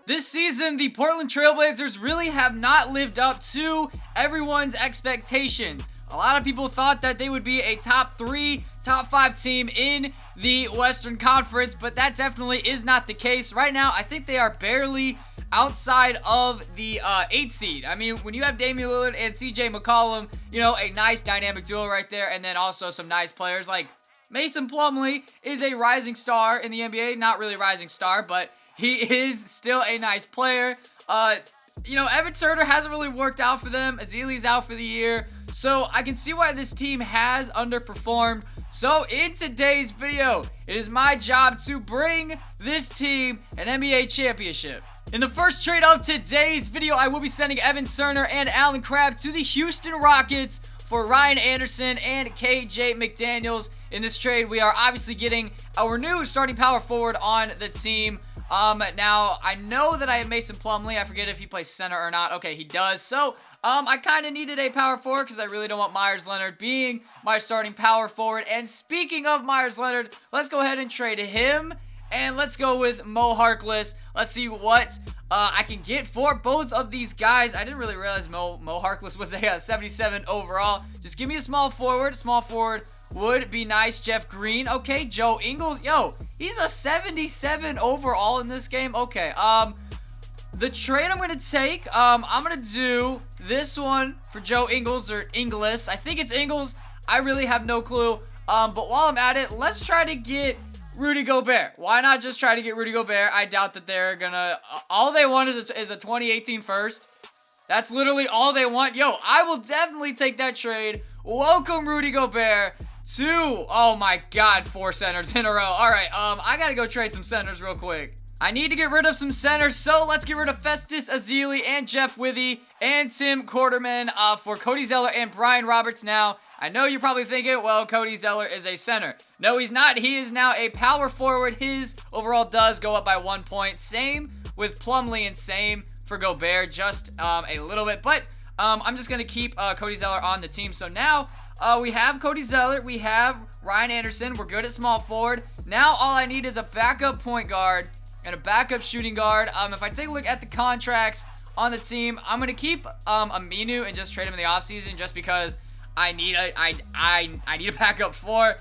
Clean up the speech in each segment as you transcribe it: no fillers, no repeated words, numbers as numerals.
This season, the Portland Trailblazers really have not lived up to everyone's expectations. A lot of people thought that they would be a top 3, top 5 team in the Western Conference, but that definitely is not the case. Right now, I think they are barely outside of the 8 seed. I mean, when you have Damian Lillard and CJ McCollum, you know, a nice dynamic duo right there, and then also some nice players like Mason Plumlee is a rising star in the NBA. Not really rising star, but he is still a nice player. You know, Evan Turner hasn't really worked out for them. Ezeli's out for the year. So I can see why this team has underperformed. So in today's video, it is my job to bring this team an NBA championship. In the first trade of today's video, I will be sending Evan Turner and Allen Crabbe to the Houston Rockets for Ryan Anderson and KJ McDaniels. In this trade, we are obviously getting our new starting power forward on the team. Now, I know that I have Mason Plumlee. I forget if he plays center or not. Okay, he does. So, I kind of needed a power forward because I really don't want Myers Leonard being my starting power forward. And speaking of Myers Leonard, let's go ahead and trade him. And let's go with Mo Harkless. Let's see what I can get for both of these guys. I didn't really realize Mo Harkless was a 77 overall. Just give me a small forward. Small forward would be nice. Jeff Green. Okay, Joe Ingles. Yo, he's a 77 overall in this game. Okay, the trade I'm going to take, I'm going to do this one for Joe Ingles or Ingles. I think it's Ingles. I really have no clue. But while I'm at it, let's try to get Rudy Gobert. Why not just try to get Rudy Gobert? I doubt that they're going to... all they want is a 2018 first. That's literally all they want. Yo, I will definitely take that trade. Welcome Rudy Gobert to... oh my god, 4 centers in a row. Alright, I gotta go trade some centers real quick. I need to get rid of some centers, so let's get rid of Festus Ezeli and Jeff Withey and Tim Quarterman for Cody Zeller and Brian Roberts. Now, I know you're probably thinking, well, Cody Zeller is a center. No, he's not. He is now a power forward. His overall does go up by 1 point. Same with Plumlee and same for Gobert, just a little bit. But I'm just going to keep Cody Zeller on the team. So now we have Cody Zeller. We have Ryan Anderson. We're good at small forward. Now all I need is a backup point guard and a backup shooting guard. If I take a look at the contracts on the team, I'm going to keep Aminu and just trade him in the offseason just because I need a backup 4.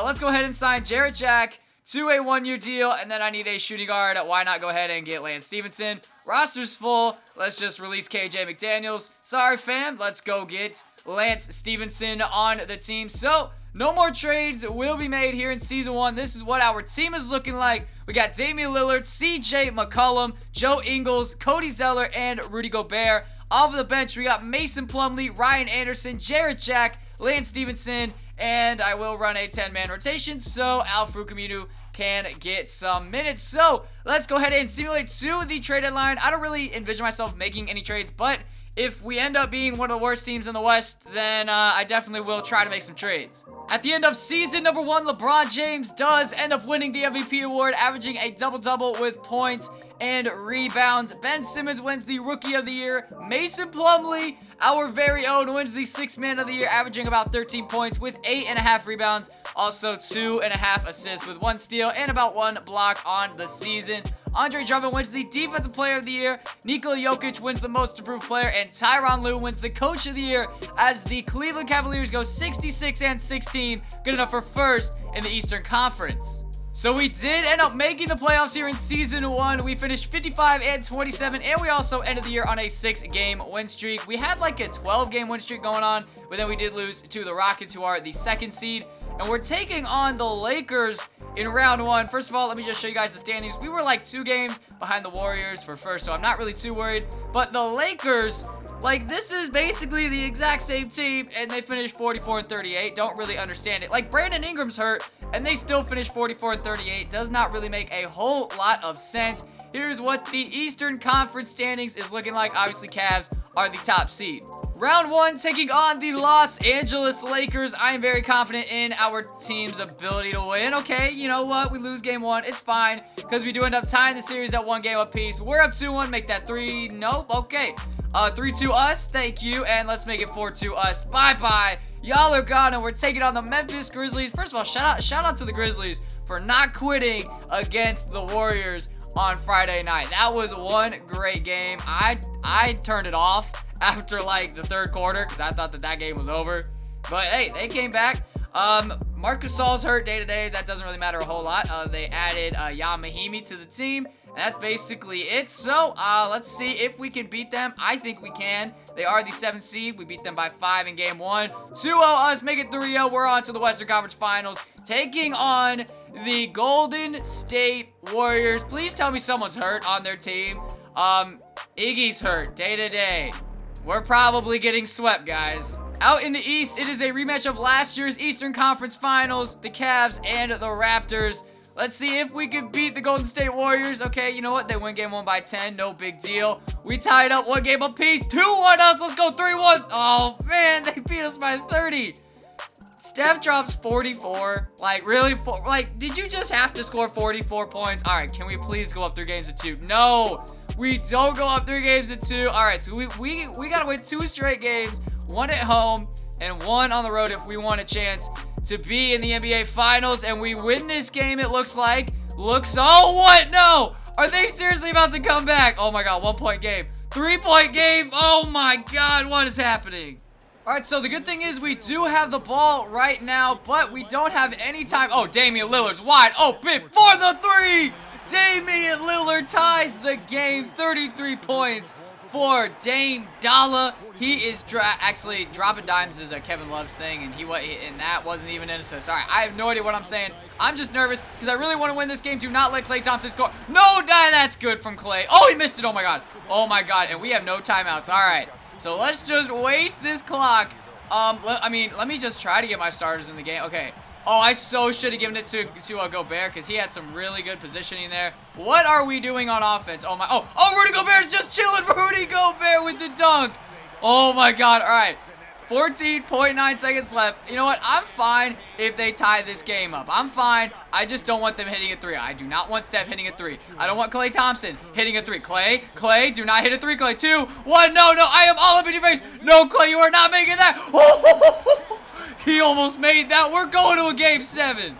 Let's go ahead and sign Jarrett Jack to a 1-year deal, and then I need a shooting guard. Why not go ahead and get Lance Stevenson? Roster's full. Let's just release KJ McDaniels. Sorry, fam. Let's go get Lance Stevenson on the team. So, no more trades will be made here in Season 1. This is what our team is looking like. We got Damian Lillard, CJ McCollum, Joe Ingles, Cody Zeller, and Rudy Gobert. Off of the bench, we got Mason Plumlee, Ryan Anderson, Jarrett Jack, Lance Stevenson, and I will run a 10-man rotation so Al-Farouq Aminu can get some minutes. So, let's go ahead and simulate to the trade deadline. I don't really envision myself making any trades, but if we end up being one of the worst teams in the West, then I definitely will try to make some trades. At the end of season number 1, LeBron James does end up winning the MVP award, averaging a double-double with points and rebounds. Ben Simmons wins the Rookie of the Year. Mason Plumlee, our very own, wins the 6th Man of the Year, averaging about 13 points with 8.5 rebounds. Also 2.5 assists with 1 steal and about 1 block on the season. Andre Drummond wins the Defensive Player of the Year. Nikola Jokic wins the Most Improved Player. And Tyronn Lue wins the Coach of the Year as the Cleveland Cavaliers go 66-16. Good enough for first in the Eastern Conference. So we did end up making the playoffs here in Season 1. We finished 55-27, and we also ended the year on a 6-game win streak. We had like a 12-game win streak going on, but then we did lose to the Rockets, who are the 2nd seed. And we're taking on the Lakers in round 1. First of all, let me just show you guys the standings. We were like 2 games behind the Warriors for first, so I'm not really too worried. But the Lakers, like, this is basically the exact same team, and they finished 44-38. Don't really understand it. Like, Brandon Ingram's hurt, and they still finished 44-38. Does not really make a whole lot of sense. Here's what the Eastern Conference standings is looking like. Obviously, Cavs are the top seed. Round 1, taking on the Los Angeles Lakers. I am very confident in our team's ability to win. Okay, you know what? We lose game 1. It's fine, because we do end up tying the series at 1 game apiece. We're up 2-1. Make that 3. Nope. Okay. 3-2 us. Thank you. And let's make it 4-2 us. Bye-bye. Y'all are gone, and we're taking on the Memphis Grizzlies. First of all, shout out to the Grizzlies for not quitting against the Warriors on Friday night. That was one great game. I turned it off after like the third quarter because I thought that game was over. But hey, they came back. Marcus Gasol's hurt day to day. That doesn't really matter a whole lot. They added Jan Mahimi to the team. And that's basically it. So let's see if we can beat them. I think we can. They are the 7th seed. We beat them by 5 in game 1. 2-0 us. Make it 3-0. We're on to the Western Conference Finals. Taking on the Golden State Warriors. Please tell me someone's hurt on their team. Iggy's hurt day to day. We're probably getting swept, guys. Out in the East, it is a rematch of last year's Eastern Conference Finals, the Cavs and the Raptors. Let's see if we can beat the Golden State Warriors. Okay, you know what? They win game 1 by 10. No big deal. We tied up 1 game apiece. 2-1 us. Let's go 3-1. Oh, man. They beat us by 30. Steph drops 44. Like, really? Like, did you just have to score 44 points? All right, can we please go up 3 games to 2? No, we don't go up 3 games to 2. All right, so we got to win 2 straight games. 1 at home and 1 on the road if we want a chance to be in the NBA Finals. And we win this game, it looks like. Oh, what? No. Are they seriously about to come back? Oh, my God. 1-point game. 3-point game. Oh, my God. What is happening? All right, so the good thing is we do have the ball right now, but we don't have any time. Oh, Damian Lillard's wide open for the 3. Damian Lillard ties the game. 33 points for Dame Dollar. He is actually dropping dimes is a Kevin Love's thing, and that wasn't even an assist. All right, I have no idea what I'm saying. I'm just nervous because I really want to win this game. Do not let Klay Thompson score. No, that's good from Klay. Oh, he missed it. Oh my God. Oh my God. And we have no timeouts. All right, so let's just waste this clock. Let me just try to get my starters in the game. Okay. Oh, I so should have given it to Gobert because he had some really good positioning there. What are we doing on offense? Oh, Rudy Gobert's just chilling. Rudy Gobert with the dunk. Oh my God. All right. 14.9 seconds left. You know what? I'm fine if they tie this game up. I'm fine. I just don't want them hitting a 3. I do not want Steph hitting a 3. I don't want Klay Thompson hitting a 3. Klay, do not hit a 3. Klay, 2, 1. No, I am all up in your face. No, Klay, you are not making that. Oh, he almost made that. We're going to a game 7.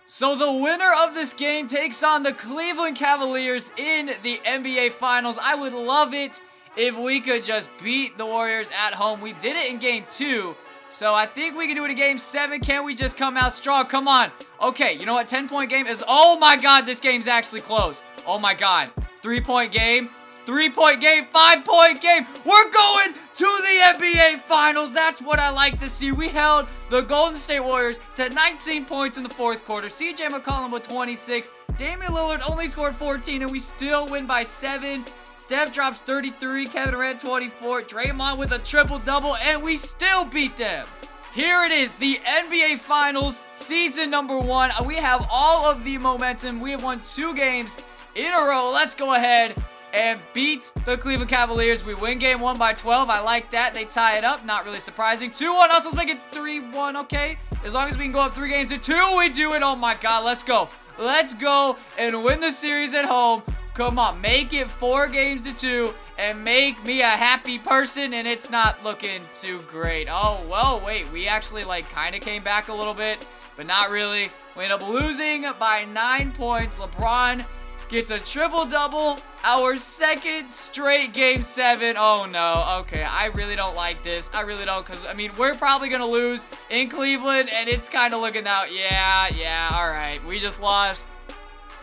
So the winner of this game takes on the Cleveland Cavaliers in the NBA Finals. I would love it if we could just beat the Warriors at home. We did it in game 2, so I think we can do it in game 7. Can we just come out strong? Come on. Okay, you know what? 10-point game is... Oh, my God, this game's actually close. Oh, my God. 3-point game. 3-point game. 5-point game. We're going to the NBA Finals. That's what I like to see. We held the Golden State Warriors to 19 points in the 4th quarter. CJ McCollum with 26. Damian Lillard only scored 14, and we still win by 7. Steph drops 33, Kevin Durant 24, Draymond with a triple-double, and we still beat them. Here it is, the NBA Finals, season number 1. We have all of the momentum. We have won 2 games in a row. Let's go ahead and beat the Cleveland Cavaliers. We win game 1 by 12. I like that. They tie it up. Not really surprising. 2-1. Also, let's make it 3-1, okay? As long as we can go up 3 games to 2, we do it. Oh, my God. Let's go. Let's go and win the series at home. Come on, make it 4 games to 2 and make me a happy person, and it's not looking too great. Oh, well, wait, we actually, kind of came back a little bit, but not really. We end up losing by 9 points. LeBron gets a triple-double, our 2nd straight game 7. Oh, no, okay, I really don't like this. I really don't, because, we're probably going to lose in Cleveland, and it's kind of looking out. Yeah, all right, we just lost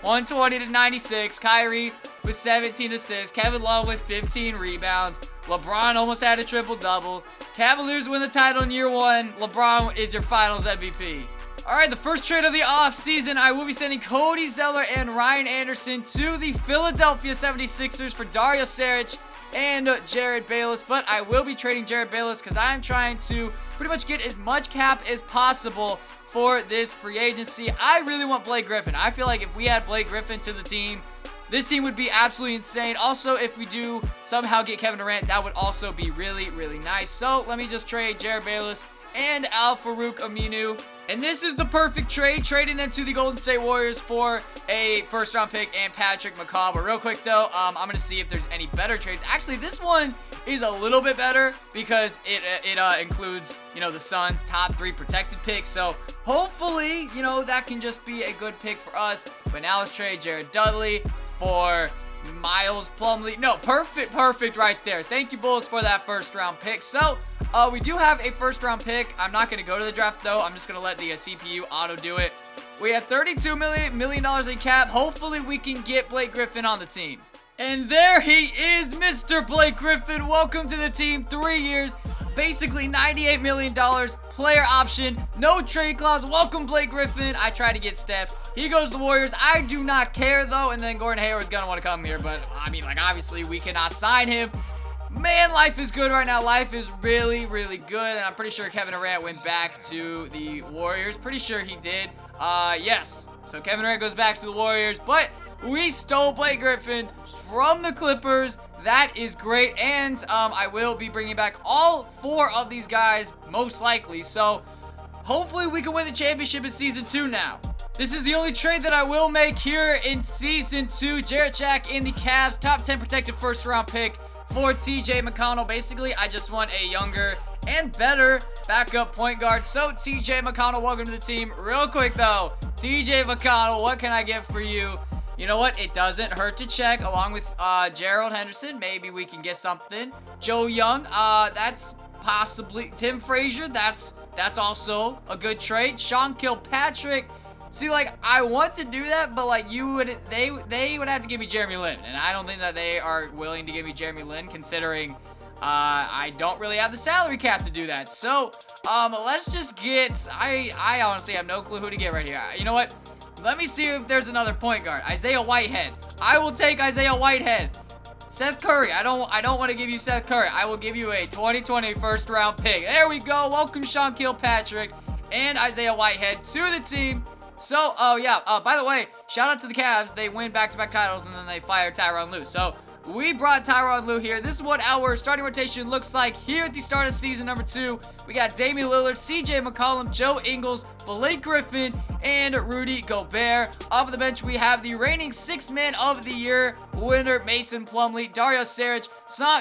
120-96. Kyrie with 17 assists. Kevin Love with 15 rebounds. LeBron almost had a triple-double. Cavaliers win the title in year 1. LeBron is your finals MVP. All right, the first trade of the offseason, I will be sending Cody Zeller and Ryan Anderson to the Philadelphia 76ers for Dario Saric and Jared Bayless. But I will be trading Jared Bayless because I'm trying to pretty much get as much cap as possible for this free agency. I really want Blake Griffin. I feel like if we had Blake Griffin to the team, this team would be absolutely insane. Also, if we do somehow get Kevin Durant, that would also be really, really nice. So let me just trade Jared Bayless and Al-Farouq Aminu. And this is the perfect trade, trading them to the Golden State Warriors for a first-round pick and Patrick McCaw. But real quick, though, I'm going to see if there's any better trades. Actually, this one is a little bit better because it includes, the Suns' top 3 protected picks. So hopefully, that can just be a good pick for us. But now let's trade Jared Dudley for Miles Plumlee. No, perfect right there. Thank you, Bulls, for that first round pick. So, we do have a first round pick. I'm not going to go to the draft, though. I'm just going to let the CPU auto do it. We have $32 million in cap. Hopefully, we can get Blake Griffin on the team. And there he is, Mr. Blake Griffin. Welcome to the team. 3 years, basically $98 million, player option, no trade clause. Welcome, Blake Griffin. I tried to get Steph. He goes to the Warriors. I do not care, though. And then Gordon Hayward's going to want to come here. But, I mean, like, obviously, we cannot sign him. Man, life is good right now. Life is really, really good. And I'm pretty sure Kevin Durant went back to the Warriors. Pretty sure he did. Yes. So Kevin Durant goes back to the Warriors. But we stole Blake Griffin from the Clippers. That is great. And I will be bringing back all 4 of these guys, most likely. So hopefully we can win the championship in Season 2 now. This is the only trade that I will make here in Season 2. Jarrett Jack in the Cavs. Top 10 protected first round pick for TJ McConnell. Basically, I just want a younger and better backup point guard. So TJ McConnell, welcome to the team. Real quick though, TJ McConnell, what can I get for you? You know what? It doesn't hurt to check. Along with Gerald Henderson, maybe we can get something. Joe Young, that's possibly Tim Frazier. That's also a good trade. Sean Kilpatrick. See, like, I want to do that, but like they would have to give me Jeremy Lin, and I don't think that they are willing to give me Jeremy Lin, considering I don't really have the salary cap to do that. So let's just get. I honestly have no clue who to get right here. You know what? Let me see if there's another point guard. Isaiah Whitehead. I will take Isaiah Whitehead. Seth Curry. I don't want to give you Seth Curry. I will give you a 2020 first round pick. There we go. Welcome Sean Kilpatrick and Isaiah Whitehead to the team. So, by the way, shout out to the Cavs. They win back-to-back titles, and then they fired Tyronn Lue. So, we brought Tyronn Lue here. This is what our starting rotation looks like here at the start of season number 2. We got Damian Lillard, CJ McCollum, Joe Ingles, Blake Griffin, and Rudy Gobert. Off of the bench, we have the reigning 6th Man of the Year winner, Mason Plumlee, Dario Saric,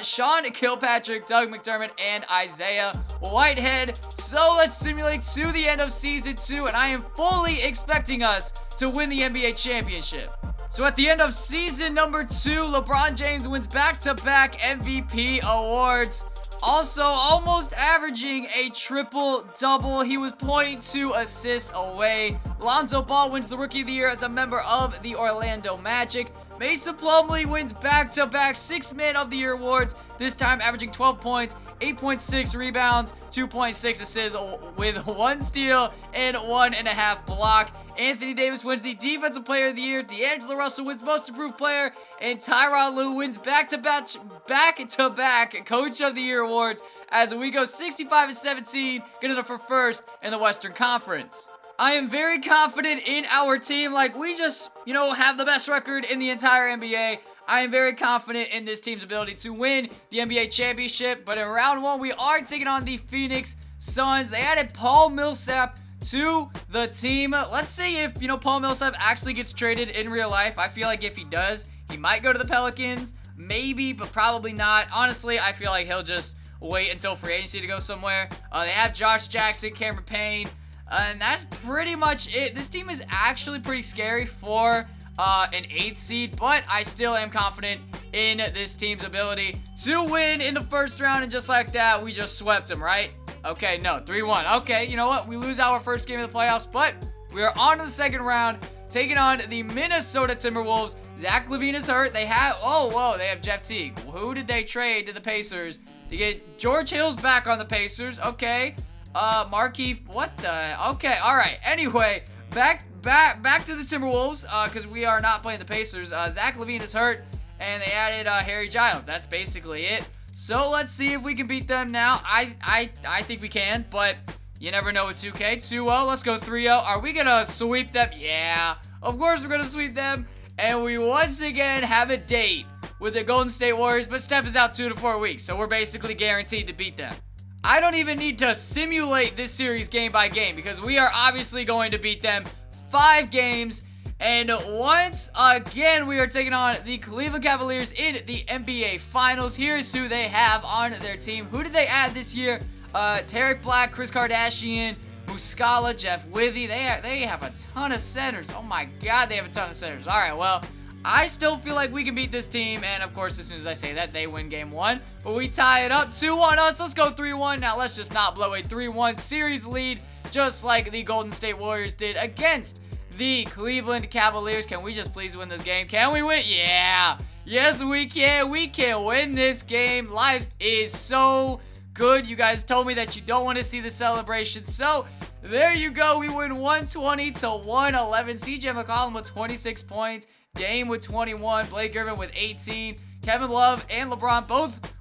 Sean Kilpatrick, Doug McDermott, and Isaiah Whitehead. So let's simulate to the end of season 2, and I am fully expecting us to win the NBA championship. So at the end of season number 2, LeBron James wins back-to-back MVP awards. Also, almost averaging a triple-double. He was 0.2 assists away. Lonzo Ball wins the Rookie of the Year as a member of the Orlando Magic. Mason Plumlee wins back-to-back 6th Man of the Year awards, this time averaging 12 points, 8.6 rebounds, 2.6 assists with 1 steal and 1.5 block. Anthony Davis wins the Defensive Player of the Year. D'Angelo Russell wins Most Improved Player. And Tyronn Lue wins back-to-back Coach of the Year awards as we go 65-17, getting it for first in the Western Conference. I am very confident in our team. Like, we just, have the best record in the entire NBA. I am very confident in this team's ability to win the NBA championship. But in round 1, we are taking on the Phoenix Suns. They added Paul Millsap to the team. Let's see if, Paul Millsap actually gets traded in real life. I feel like if he does, he might go to the Pelicans. Maybe, but probably not. Honestly, I feel like he'll just wait until free agency to go somewhere. They have Josh Jackson, Cameron Payne, and that's pretty much it. This team is actually pretty scary for an 8th seed, but I still am confident in this team's ability to win in the first round, and just like that, we just swept them, right? Okay, no, 3-1. Okay, you know what? We lose our first game of the playoffs, but we are on to the second round, taking on the Minnesota Timberwolves. Zach LaVine is hurt. They have, they have Jeff Teague. Who did they trade to the Pacers to get George Hill's back on the Pacers? Okay, Markieff, what the? Okay, all right. Anyway, back to the Timberwolves, because we are not playing the Pacers. Zach LaVine is hurt, and they added Harry Giles. That's basically it. So let's see if we can beat them now. I think we can, but you never know with 2K. 2-0, let's go 3-0. Are we gonna sweep them? Yeah, of course we're gonna sweep them. And we once again have a date with the Golden State Warriors, but Steph is out 2 to 4 weeks, so we're basically guaranteed to beat them. I don't even need to simulate this series game by game, because we are obviously going to beat them 5 games. And once again, we are taking on the Cleveland Cavaliers in the NBA Finals. Here's who they have on their team. Who did they add this year? Tarek Black, Chris Kardashian, Muscala, Jeff Withy. They have a ton of centers. Oh my God, they have a ton of centers. All right, well, I still feel like we can beat this team, and of course, as soon as I say that, they win game 1. But we tie it up 2-1 us. Let's go 3-1. Now, let's just not blow a 3-1 series lead, just like the Golden State Warriors did against the Cleveland Cavaliers. Can we just please win this game? Can we win? Yeah. Yes, we can. We can win this game. Life is so good. You guys told me that you don't want to see the celebration, so there you go. We win 120 to 111. CJ McCollum with 26 points. Dame with 21. Blake Griffin with 18. Kevin Love and LeBron both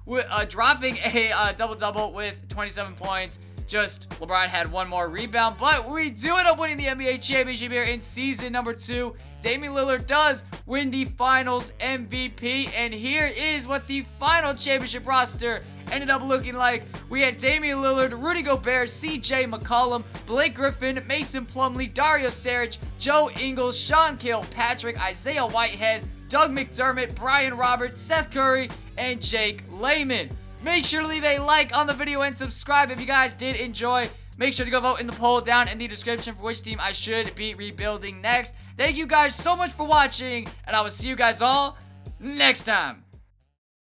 dropping a double-double with 27 points. Just LeBron had one more rebound, but we do end up winning the NBA championship here in season number 2. Damian Lillard does win the finals MVP, and here is what the final championship roster ended up looking like. We had Damian Lillard, Rudy Gobert, CJ McCollum, Blake Griffin, Mason Plumlee, Dario Saric, Joe Ingles, Sean Kilpatrick, Isaiah Whitehead, Doug McDermott, Brian Roberts, Seth Curry, and Jake Layman. Make sure to leave a like on the video and subscribe if you guys did enjoy. Make sure to go vote in the poll down in the description for which team I should be rebuilding next. Thank you guys so much for watching, and I will see you guys all next time.